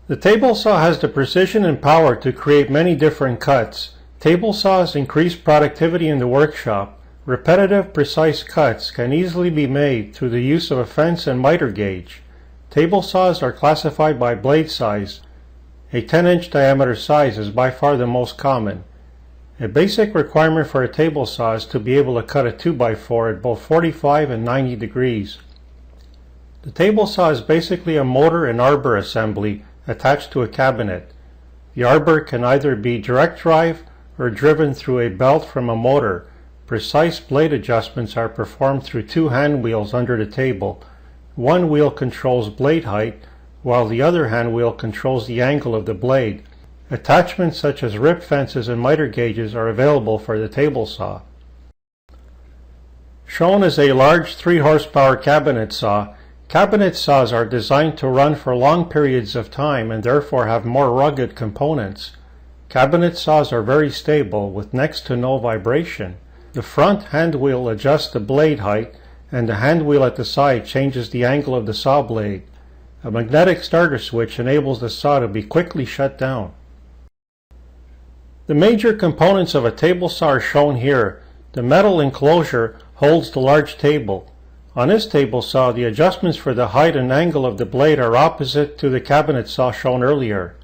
The table saw has the precision and power to create many different cuts. Table saws increase productivity in the workshop. Repetitive, precise cuts can easily be made through the use of a fence and miter gauge. Table saws are classified by blade size. A 10-inch diameter size is by far the most common. A basic requirement for a table saw is to be able to cut a 2x4 at both 45 and 90 degrees. The table saw is basically a motor and arbor assembly attached to a cabinet. The arbor can either be direct drive or driven through a belt from a motor. Precise blade adjustments are performed through two hand wheels under the table. One wheel controls blade height, while the other hand wheel controls the angle of the blade. Attachments such as rip fences and miter gauges are available for the table saw. Shown is a large 3 horsepower cabinet saw. Cabinet saws are designed to run for long periods of time and therefore have more rugged components. Cabinet saws are very stable with next to no vibration. The front hand wheel adjusts the blade height, and the hand wheel at the side changes the angle of the saw blade. A magnetic starter switch enables the saw to be quickly shut down. The major components of a table saw are shown here. The metal enclosure holds the large table. On this table saw, the adjustments for the height and angle of the blade are opposite to the cabinet saw shown earlier.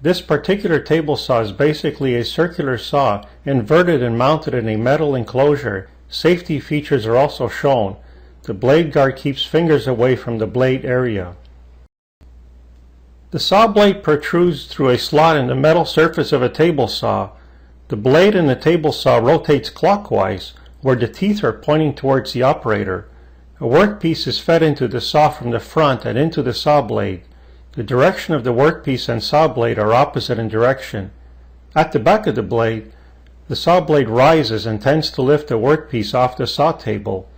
This particular table saw is basically a circular saw inverted and mounted in a metal enclosure. Safety features are also shown. The blade guard keeps fingers away from the blade area. The saw blade protrudes through a slot in the metal surface of a table saw. The blade in the table saw rotates clockwise, where the teeth are pointing towards the operator. A workpiece is fed into the saw from the front and into the saw blade. The direction of the workpiece and saw blade are opposite in direction. At the back of the blade, the saw blade rises and tends to lift the workpiece off the saw table.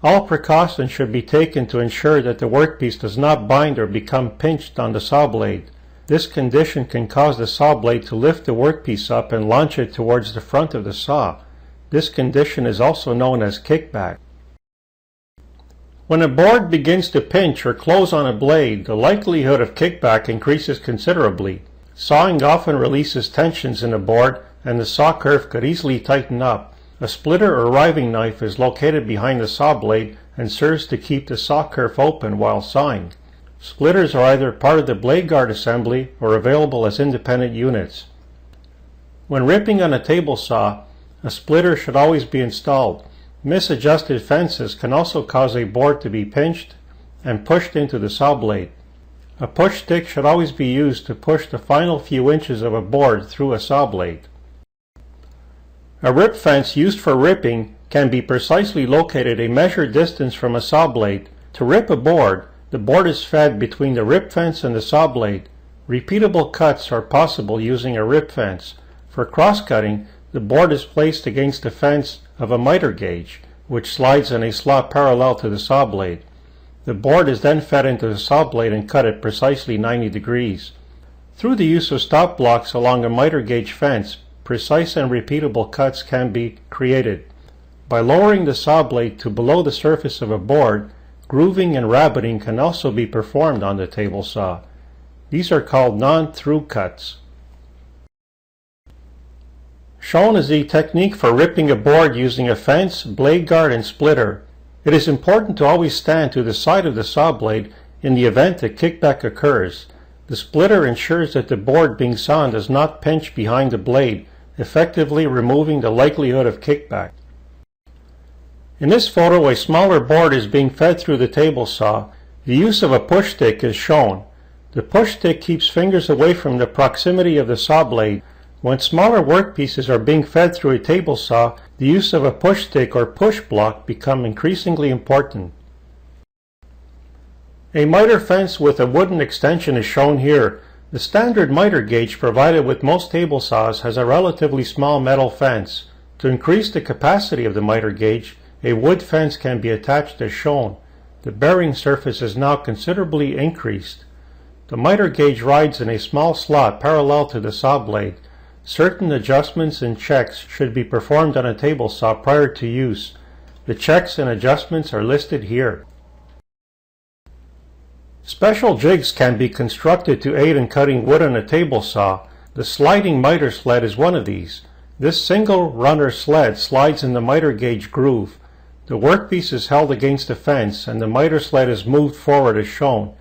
All precautions should be taken to ensure that the workpiece does not bind or become pinched on the saw blade. This condition can cause the saw blade to lift the workpiece up and launch it towards the front of the saw. This condition is also known as kickback. When a board begins to pinch or close on a blade, the likelihood of kickback increases considerably. Sawing often releases tensions in the board, and the saw curve could easily tighten up. A splitter or riving knife is located behind the saw blade and serves to keep the saw curve open while sawing. Splitters are either part of the blade guard assembly or available as independent units. When ripping on a table saw, a splitter should always be installed. Misadjusted fences can also cause a board to be pinched and pushed into the saw blade. A push stick should always be used to push the final few inches of a board through a saw blade. A rip fence used for ripping can be precisely located a measured distance from a saw blade. To rip a board, the board is fed between the rip fence and the saw blade. Repeatable cuts are possible using a rip fence. For cross-cutting, the board is placed against the fence of a miter gauge, which slides in a slot parallel to the saw blade. The board is then fed into the saw blade and cut at precisely 90 degrees. Through the use of stop blocks along a miter gauge fence, precise and repeatable cuts can be created. By lowering the saw blade to below the surface of a board, grooving and rabbiting can also be performed on the table saw. These are called non-through cuts. Shown is the technique for ripping a board using a fence, blade guard, and splitter. It is important to always stand to the side of the saw blade in the event that kickback occurs. The splitter ensures that the board being sawn does not pinch behind the blade, effectively removing the likelihood of kickback. In this photo, a smaller board is being fed through the table saw. The use of a push stick is shown. The push stick keeps fingers away from the proximity of the saw blade. When smaller workpieces are being fed through a table saw, the use of a push stick or push block becomes increasingly important. A miter fence with a wooden extension is shown here. The standard miter gauge provided with most table saws has a relatively small metal fence. To increase the capacity of the miter gauge, a wood fence can be attached as shown. The bearing surface is now considerably increased. The miter gauge rides in a small slot parallel to the saw blade. Certain adjustments and checks should be performed on a table saw prior to use. The checks and adjustments are listed here. Special jigs can be constructed to aid in cutting wood on a table saw. The sliding miter sled is one of these. This single runner sled slides in the miter gauge groove. The workpiece is held against the fence and the miter sled is moved forward as shown.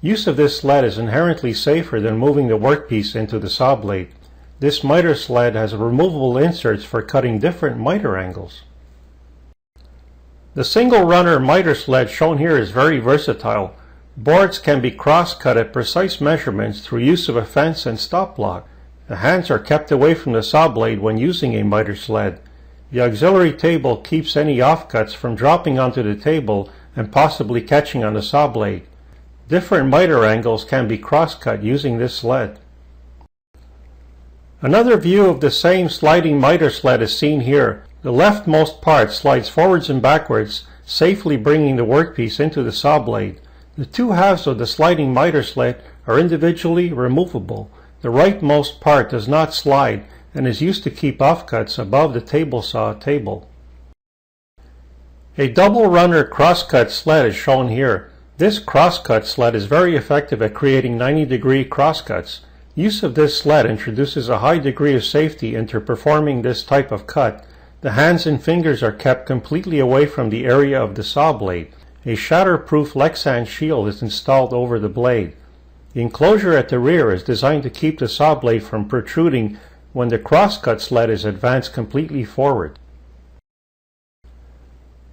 Use of this sled is inherently safer than moving the workpiece into the saw blade. This miter sled has removable inserts for cutting different miter angles. The single runner miter sled shown here is very versatile. Boards can be cross-cut at precise measurements through use of a fence and stop block. The hands are kept away from the saw blade when using a miter sled. The auxiliary table keeps any offcuts from dropping onto the table and possibly catching on the saw blade. Different miter angles can be cross-cut using this sled. Another view of the same sliding miter sled is seen here. The leftmost part slides forwards and backwards, safely bringing the workpiece into the saw blade. The two halves of the sliding miter sled are individually removable. The rightmost part does not slide and is used to keep offcuts above the table saw table. A double runner crosscut sled is shown here. This crosscut sled is very effective at creating 90-degree crosscuts. Use of this sled introduces a high degree of safety into performing this type of cut. The hands and fingers are kept completely away from the area of the saw blade. A shatterproof Lexan shield is installed over the blade. The enclosure at the rear is designed to keep the saw blade from protruding when the crosscut sled is advanced completely forward.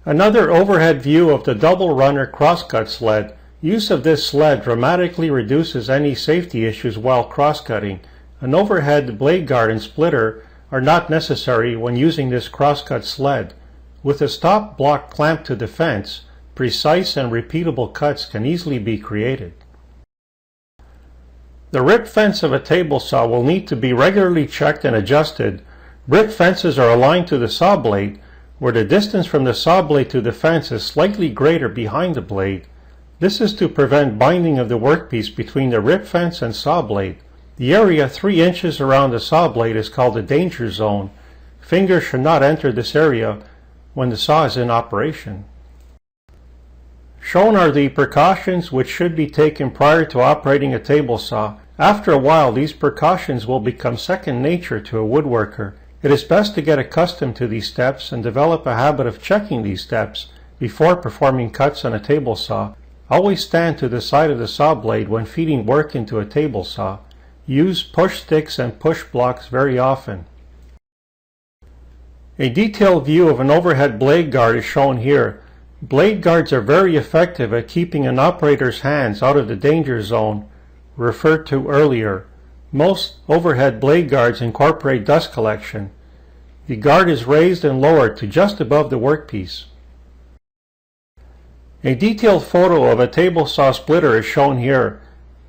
Another overhead view of the double runner crosscut sled. Use of this sled dramatically reduces any safety issues while crosscutting. An overhead blade guard and splitter are not necessary when using this crosscut sled. With a stop block clamped to the fence, precise and repeatable cuts can easily be created. The rip fence of a table saw will need to be regularly checked and adjusted. Rip fences are aligned to the saw blade, where the distance from the saw blade to the fence is slightly greater behind the blade. This is to prevent binding of the workpiece between the rip fence and saw blade. The area 3 inches around the saw blade is called the danger zone. Fingers should not enter this area when the saw is in operation. Shown are the precautions which should be taken prior to operating a table saw. After a while, these precautions will become second nature to a woodworker. It is best to get accustomed to these steps and develop a habit of checking these steps before performing cuts on a table saw. Always stand to the side of the saw blade when feeding work into a table saw. Use push sticks and push blocks very often. A detailed view of an overhead blade guard is shown here. Blade guards are very effective at keeping an operator's hands out of the danger zone referred to earlier. Most overhead blade guards incorporate dust collection. The guard is raised and lowered to just above the workpiece. A detailed photo of a table saw splitter is shown here.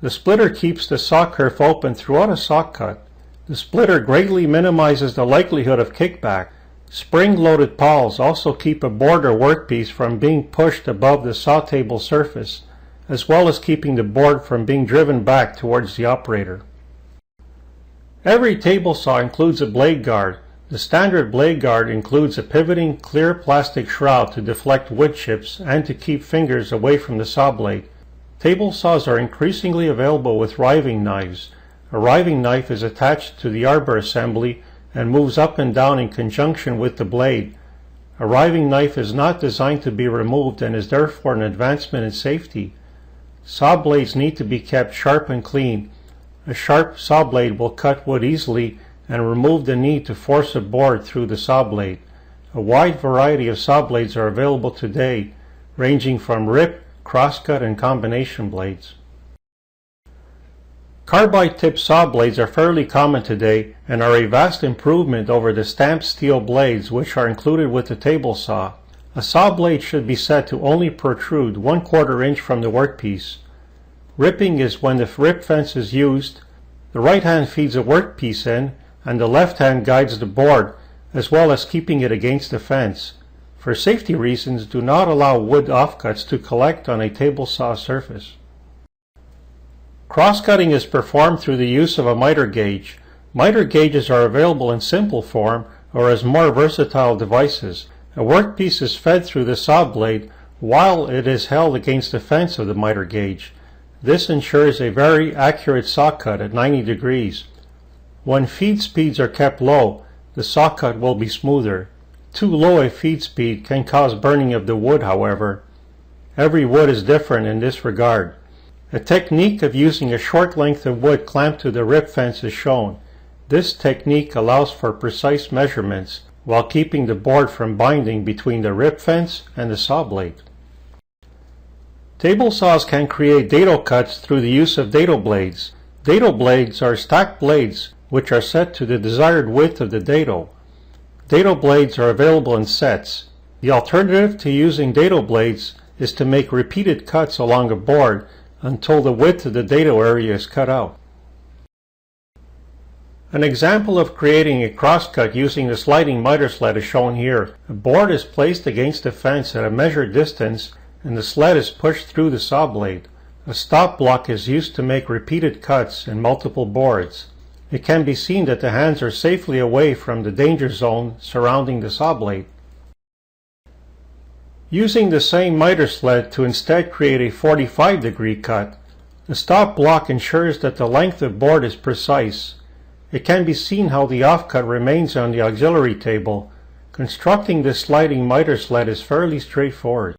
The splitter keeps the saw kerf open throughout a saw cut. The splitter greatly minimizes the likelihood of kickback. Spring-loaded pawls also keep a board or workpiece from being pushed above the saw table surface, as well as keeping the board from being driven back towards the operator. Every table saw includes a blade guard. The standard blade guard includes a pivoting clear plastic shroud to deflect wood chips and to keep fingers away from the saw blade. Table saws are increasingly available with riving knives. A riving knife is attached to the arbor assembly and moves up and down in conjunction with the blade. A riving knife is not designed to be removed and is therefore an advancement in safety. Saw blades need to be kept sharp and clean. A sharp saw blade will cut wood easily and remove the need to force a board through the saw blade. A wide variety of saw blades are available today, ranging from rip, crosscut, and combination blades. Carbide-tipped saw blades are fairly common today and are a vast improvement over the stamped steel blades which are included with the table saw. A saw blade should be set to only protrude 1/4 inch from the workpiece. Ripping is when the rip fence is used. The right hand feeds a workpiece in and the left hand guides the board, as well as keeping it against the fence. For safety reasons, do not allow wood offcuts to collect on a table saw surface. Cross-cutting is performed through the use of a miter gauge. Miter gauges are available in simple form or as more versatile devices. A workpiece is fed through the saw blade while it is held against the fence of the miter gauge. This ensures a very accurate saw cut at 90 degrees. When feed speeds are kept low, the saw cut will be smoother. Too low a feed speed can cause burning of the wood, however. Every wood is different in this regard. A technique of using a short length of wood clamped to the rip fence is shown. This technique allows for precise measurements while keeping the board from binding between the rip fence and the saw blade. Table saws can create dado cuts through the use of dado blades. Dado blades are stacked blades which are set to the desired width of the dado. Dado blades are available in sets. The alternative to using dado blades is to make repeated cuts along a board until the width of the dado area is cut out. An example of creating a crosscut using the sliding miter sled is shown here. A board is placed against the fence at a measured distance and the sled is pushed through the saw blade. A stop block is used to make repeated cuts in multiple boards. It can be seen that the hands are safely away from the danger zone surrounding the saw blade. Using the same miter sled to instead create a 45-degree cut, the stop block ensures that the length of board is precise. It can be seen how the offcut remains on the auxiliary table. Constructing this sliding miter sled is fairly straightforward.